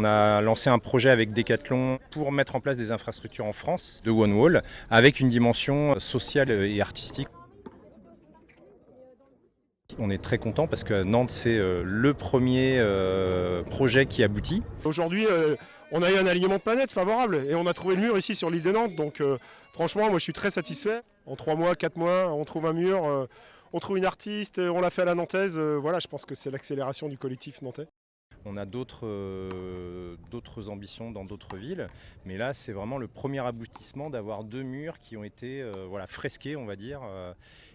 On a lancé un projet avec Decathlon pour mettre en place des infrastructures en France de One Wall avec une dimension sociale et artistique. On est très content parce que Nantes, c'est le premier projet qui aboutit. Aujourd'hui, on a eu un alignement de planète favorable et on a trouvé le mur ici sur l'île de Nantes. Donc franchement, moi je suis très satisfait. En 3 mois, 4 mois, on trouve un mur, on trouve une artiste, on l'a fait à la nantaise. Voilà, je pense que c'est l'accélération du collectif nantais. On a d'autres ambitions dans d'autres villes, mais là c'est vraiment le premier aboutissement d'avoir 2 murs qui ont été fresqués, on va dire,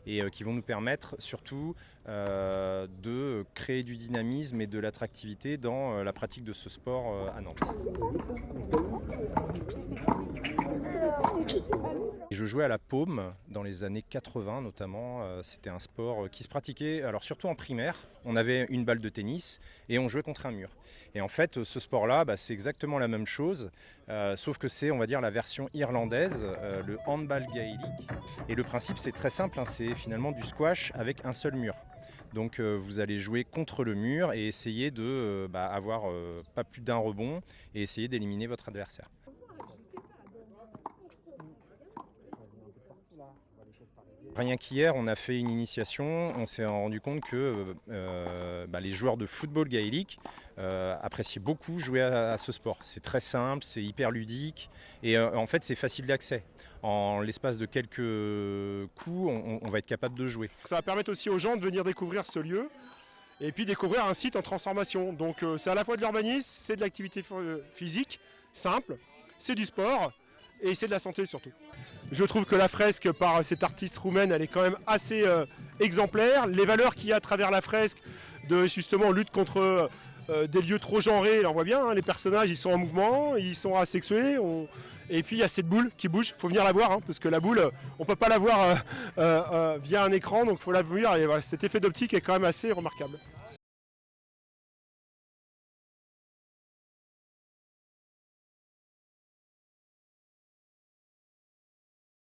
et qui vont nous permettre surtout de créer du dynamisme et de l'attractivité dans la pratique de ce sport à Nantes. Je jouais à la paume dans les années 80 notamment. C'était un sport qui se pratiquait, alors surtout en primaire. On avait une balle de tennis et on jouait contre un mur. Et en fait, ce sport-là, c'est exactement la même chose, sauf que c'est, on va dire, la version irlandaise, le handball gaélique. Et le principe, c'est très simple, c'est finalement du squash avec un seul mur. Donc vous allez jouer contre le mur et essayer de avoir pas plus d'un rebond et essayer d'éliminer votre adversaire. Rien qu'hier, on a fait une initiation, on s'est rendu compte que les joueurs de football gaélique appréciaient beaucoup jouer à ce sport. C'est très simple, c'est hyper ludique et en fait c'est facile d'accès. En l'espace de quelques coups, on va être capable de jouer. Ça va permettre aussi aux gens de venir découvrir ce lieu et puis découvrir un site en transformation. Donc c'est à la fois de l'urbanisme, c'est de l'activité physique, simple, c'est du sport et c'est de la santé surtout. Je trouve que la fresque par cette artiste roumaine, elle est quand même assez exemplaire. Les valeurs qu'il y a à travers la fresque de justement lutte contre des lieux trop genrés, on voit bien, les personnages ils sont en mouvement, ils sont asexués. Et puis il y a cette boule qui bouge, il faut venir la voir, parce que la boule, on ne peut pas la voir via un écran, donc il faut la voir. Et voilà, cet effet d'optique est quand même assez remarquable.